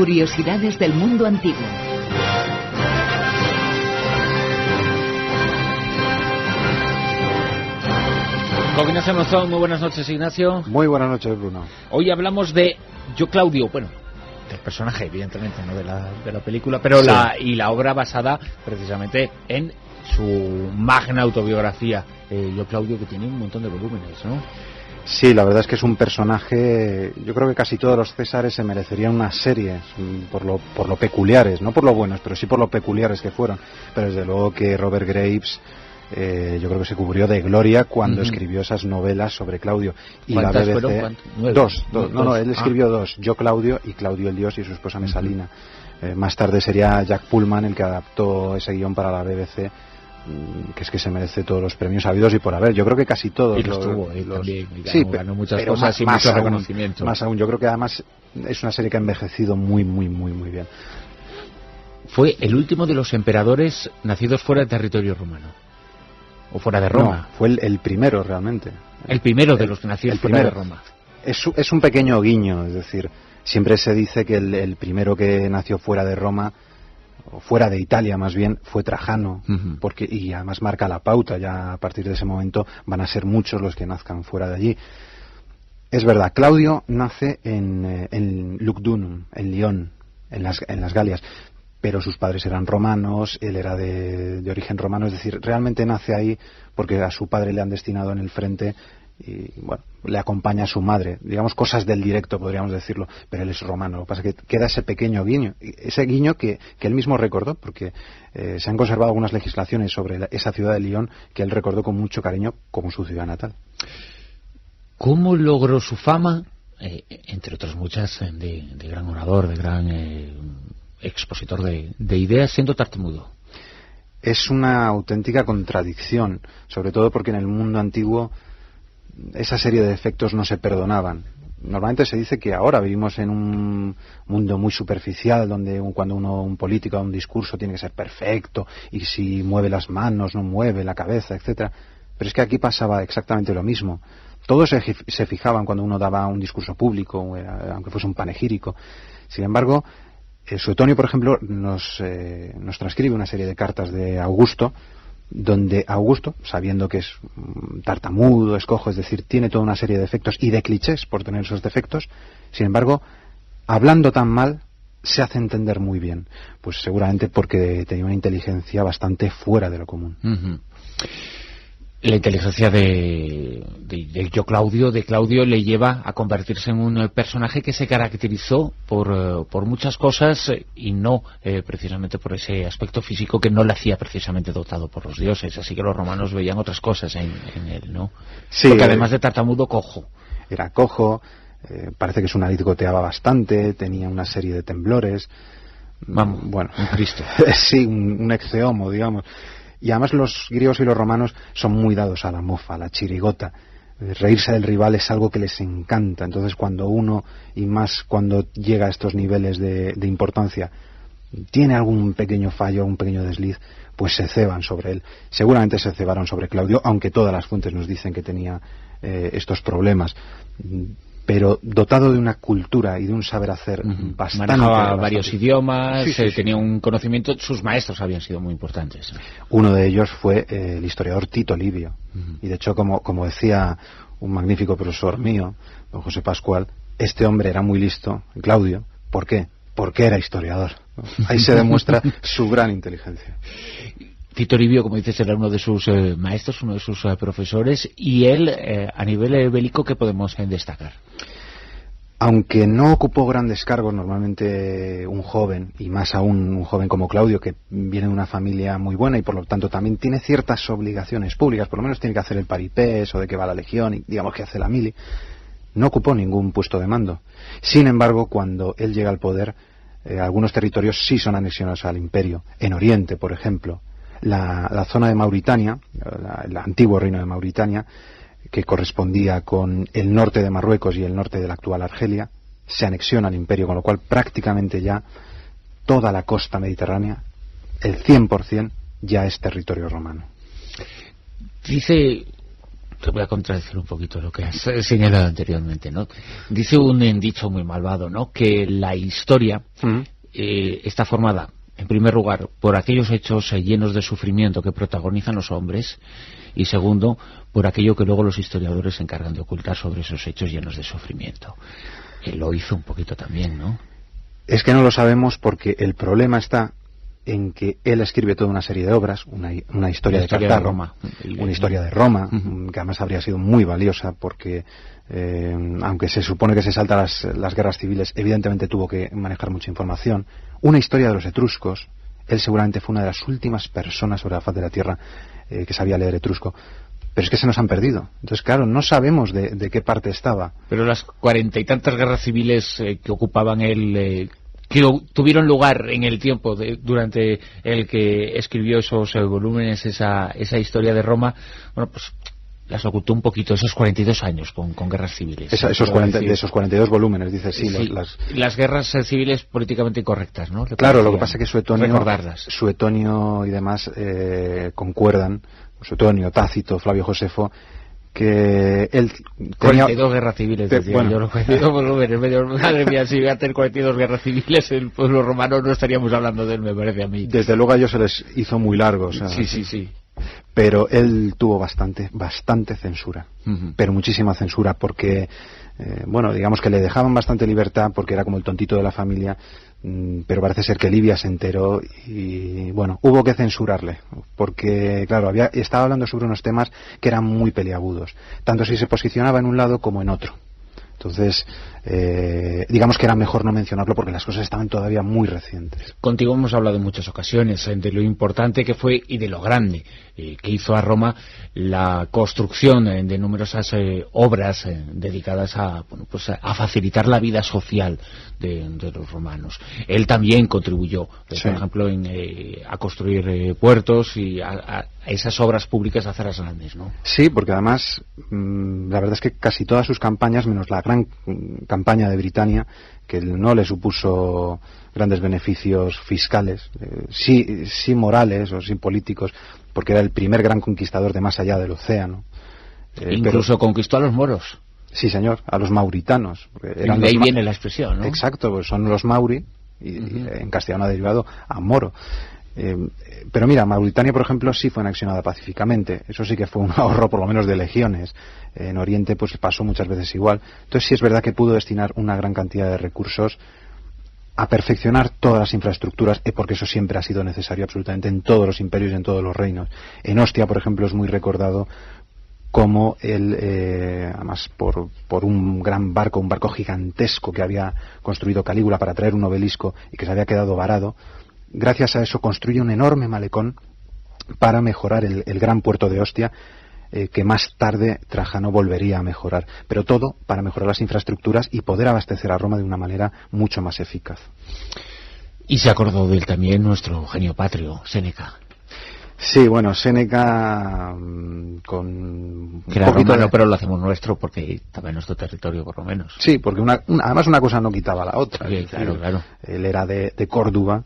Curiosidades del mundo antiguo. Con Ignacio Monzón, muy buenas noches, Ignacio. Muy buenas noches, Bruno. Hoy hablamos de Yo Claudio, bueno, del personaje, evidentemente, no de la película, pero sí. la obra basada precisamente en su magna autobiografía, Yo Claudio, que tiene un montón de volúmenes, ¿no? Sí, la verdad es que es un personaje, yo creo que casi todos los Césares se merecerían una serie, por lo peculiares, no por lo buenos, pero sí por lo peculiares que fueron. Pero desde luego que Robert Graves, yo creo que se cubrió de gloria cuando escribió esas novelas sobre Claudio. Y la BBC fueron? Dos. No, él escribió dos, Yo Claudio y Claudio el Dios y su esposa Mesalina. Más tarde sería Jack Pullman el que adaptó ese guión para la BBC, que es que se merece todos los premios habidos y por haber. Yo creo que casi todos y los tuvo también, ganó muchas cosas y mucho reconocimiento. Más aún, yo creo que además es una serie que ha envejecido muy bien. Fue el último de los emperadores nacidos fuera del territorio romano o fuera de Roma. No, fue el primero realmente. El primero de los que nació fuera de Roma. Es un pequeño guiño, es decir, siempre se dice que el primero que nació fuera de Roma, o fuera de Italia más bien, fue Trajano, y además marca la pauta. Ya a partir de ese momento van a ser muchos los que nazcan fuera de allí. Es verdad, Claudio nace en Lugdunum, en Lyon, en las Galias, pero sus padres eran romanos, él era de origen romano, es decir, realmente nace ahí porque a su padre le han destinado en el frente y bueno, le acompaña a su madre, digamos cosas del directo podríamos decirlo, pero él es romano. Lo que pasa es que queda ese pequeño guiño, ese guiño que él mismo recordó, porque se han conservado algunas legislaciones sobre esa ciudad de Lyon que él recordó con mucho cariño como su ciudad natal. ¿Cómo logró su fama? Entre otras muchas, de gran orador, de gran expositor de ideas, siendo tartamudo. Es una auténtica contradicción, sobre todo porque en el mundo antiguo esa serie de defectos no se perdonaban. Normalmente se dice que ahora vivimos en un mundo muy superficial, donde cuando un político da un discurso tiene que ser perfecto, y si mueve las manos, no mueve la cabeza, etcétera. Pero es que aquí pasaba exactamente lo mismo. Todos se fijaban cuando uno daba un discurso público, aunque fuese un panegírico. Sin embargo, Suetonio, por ejemplo, nos transcribe una serie de cartas de Augusto, donde Augusto, sabiendo que es tartamudo, es cojo, es decir, tiene toda una serie de defectos y de clichés por tener esos defectos, sin embargo, hablando tan mal, se hace entender muy bien. Pues seguramente porque tenía una inteligencia bastante fuera de lo común. La inteligencia de Claudio le lleva a convertirse en un personaje que se caracterizó por muchas cosas y no precisamente por ese aspecto físico que no le hacía precisamente dotado por los dioses. Así que los romanos veían otras cosas en él, ¿no? Sí, porque además de tartamudo, cojo. Era cojo, parece que su nariz goteaba bastante, tenía una serie de temblores. Vamos, bueno, un Cristo. Sí, un ecceomo, digamos. Y además los griegos y los romanos son muy dados a la mofa, a la chirigota. Reírse del rival es algo que les encanta. Entonces cuando uno, y más cuando llega a estos niveles de importancia, tiene algún pequeño fallo, un pequeño desliz, pues se ceban sobre él. Seguramente se cebaron sobre Claudio, aunque todas las fuentes nos dicen que tenía estos problemas. Pero dotado de una cultura y de un saber hacer bastante. Manejaba varios idiomas, sí. Tenía un conocimiento, sus maestros habían sido muy importantes. Uno de ellos fue el historiador Tito Livio. Y de hecho, como decía un magnífico profesor mío, don José Pascual, este hombre era muy listo, Claudio. ¿Por qué? Porque era historiador, ¿no? Ahí se demuestra su gran inteligencia. Tito Livio, como dices, era uno de sus maestros, uno de sus profesores, y él, a nivel bélico, ¿qué podemos destacar? Aunque no ocupó grandes cargos, normalmente un joven, y más aún un joven como Claudio, que viene de una familia muy buena y por lo tanto también tiene ciertas obligaciones públicas, por lo menos tiene que hacer el paripés o de que va a la legión y digamos que hace la mili, no ocupó ningún puesto de mando. Sin embargo, cuando él llega al poder, algunos territorios sí son anexionados al imperio. En Oriente, por ejemplo, la zona de Mauritania, el antiguo reino de Mauritania, que correspondía con el norte de Marruecos y el norte de la actual Argelia, se anexiona al imperio, con lo cual prácticamente ya toda la costa mediterránea, el 100%, ya es territorio romano. Dice te voy a contradecir un poquito lo que has señalado anteriormente, ¿no? Dice un dicho muy malvado, ¿no? Que la historia está formada, en primer lugar, por aquellos hechos llenos de sufrimiento que protagonizan los hombres, y segundo, por aquello que luego los historiadores se encargan de ocultar sobre esos hechos llenos de sufrimiento. Él lo hizo un poquito también, ¿no? Es que no lo sabemos porque el problema está en que él escribe toda una serie de obras, una historia de Cartago, Roma, una historia de Roma, que además habría sido muy valiosa porque, aunque se supone que se salta las guerras civiles, evidentemente tuvo que manejar mucha información. Una historia de los etruscos, él seguramente fue una de las últimas personas sobre la faz de la Tierra que sabía leer etrusco. Pero es que se nos han perdido. Entonces, claro, no sabemos de qué parte estaba. Pero las 40 y tantas guerras civiles que ocupaban él, que tuvieron lugar en el tiempo durante el que escribió esos volúmenes, esa historia de Roma, bueno, pues las ocultó un poquito, esos 42 años con guerras civiles. De esos 42 volúmenes, dices, sí. Las guerras civiles políticamente incorrectas, ¿no? Claro, lo que pasa es que Suetonio y demás concuerdan, Suetonio, Tácito, Flavio Josefo, que él 42 guerras civiles, decía bueno. yo, los 42 volúmenes, madre mía, si iba a tener 42 guerras civiles, el pueblo romano no estaríamos hablando de él, me parece a mí. Desde luego a ellos se les hizo muy largo, o sea, sí. Pero él tuvo bastante censura, pero muchísima censura, porque, bueno, digamos que le dejaban bastante libertad porque era como el tontito de la familia, pero parece ser que Libia se enteró y, bueno, hubo que censurarle, porque, claro, estaba hablando sobre unos temas que eran muy peliagudos, tanto si se posicionaba en un lado como en otro. Entonces, digamos que era mejor no mencionarlo porque las cosas estaban todavía muy recientes. Contigo hemos hablado en muchas ocasiones de lo importante que fue y de lo grande que hizo a Roma la construcción de numerosas obras dedicadas a facilitar la vida social de los romanos. Él también contribuyó, por ejemplo, a construir puertos y a esas obras públicas, a hacerlas grandes, ¿no? Sí, porque además la verdad es que casi todas sus campañas, menos la gran campaña de Britania, que no le supuso grandes beneficios fiscales, sí morales o sí políticos, porque era el primer gran conquistador de más allá del océano. Incluso conquistó a los moros. Sí, señor, a los mauritanos. De ahí viene la expresión, ¿no? Exacto, pues son los mauri, y en castellano ha derivado a moro. Pero mira, Mauritania, por ejemplo, sí fue anexionada pacíficamente. Eso sí que fue un ahorro, por lo menos, de legiones. En Oriente, pues pasó muchas veces igual. Entonces sí es verdad que pudo destinar una gran cantidad de recursos a perfeccionar todas las infraestructuras, porque eso siempre ha sido necesario absolutamente en todos los imperios y en todos los reinos. En Ostia, por ejemplo, es muy recordado como él, además por un gran barco, un barco gigantesco que había construido Calígula para traer un obelisco y que se había quedado varado, gracias a eso construye un enorme malecón para mejorar el gran puerto de Ostia, que más tarde Trajano volvería a mejorar, pero todo para mejorar las infraestructuras y poder abastecer a Roma de una manera mucho más eficaz. Y se acordó de él también nuestro genio patrio, Séneca. Sí, bueno, Séneca con que era romano, pero lo hacemos nuestro porque estaba en nuestro territorio, por lo menos. Sí, porque además una cosa no quitaba la otra. Sí, claro. Él era de Córdoba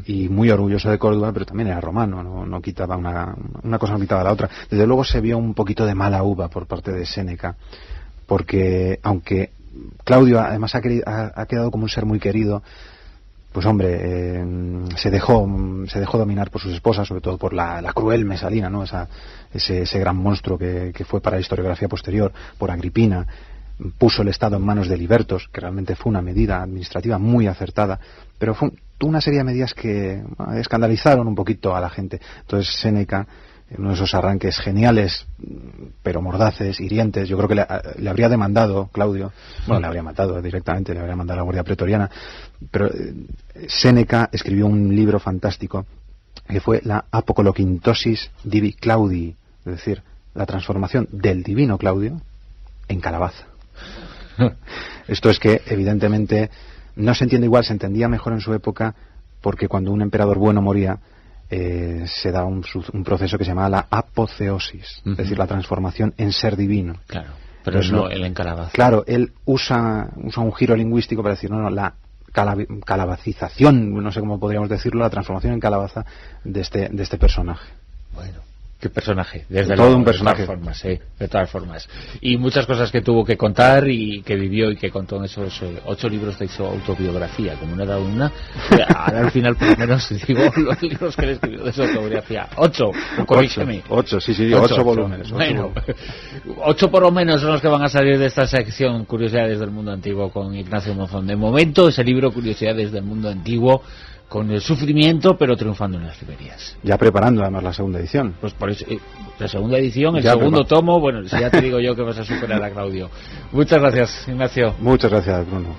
y muy orgulloso de Córdoba, pero también era romano, no quitaba una cosa no quitaba la otra. Desde luego se vio un poquito de mala uva por parte de Séneca, porque aunque Claudio además ha quedado como un ser muy querido, pues hombre, se dejó dominar por sus esposas, sobre todo por la cruel Mesalina, ¿no? Ese gran monstruo que fue para la historiografía posterior, por Agripina. Puso el Estado en manos de Libertos, que realmente fue una medida administrativa muy acertada, pero tuvo una serie de medidas que escandalizaron un poquito a la gente. Entonces Séneca, en uno de esos arranques geniales, pero mordaces, hirientes, yo creo que le habría demandado Claudio, le habría matado directamente, le habría mandado a la Guardia Pretoriana, pero Séneca escribió un libro fantástico que fue la Apocoloquintosis Divi Claudii, es decir, la transformación del divino Claudio en calabaza. Esto es que evidentemente no se entiende igual, se entendía mejor en su época, porque cuando un emperador bueno moría, se da un proceso que se llama la apoteosis, es decir, la transformación en ser divino. Claro, pero es el encalabaza. Claro, él usa un giro lingüístico para decir, la calabacización, no sé cómo podríamos decirlo, la transformación en calabaza de este personaje. Bueno, Qué personaje, desde todo luego, un personaje. De todas formas. Y muchas cosas que tuvo que contar y que vivió y que contó en esos 8 libros de su autobiografía, como no era una. Ahora al final, por lo menos, digo los libros que él escribió de su autobiografía. 8, corrígeme. 8, sí, 8 volúmenes. Bueno, 8 por lo menos son los que van a salir de esta sección Curiosidades del Mundo Antiguo con Ignacio Monzón. De momento, ese libro Curiosidades del Mundo Antiguo, con el sufrimiento, pero triunfando en las librerías. Ya preparando además la segunda edición. Pues por eso, la segunda edición, el ya segundo tomo, bueno, si ya te digo yo que vas a superar a Claudio. Muchas gracias, Ignacio. Muchas gracias, Bruno.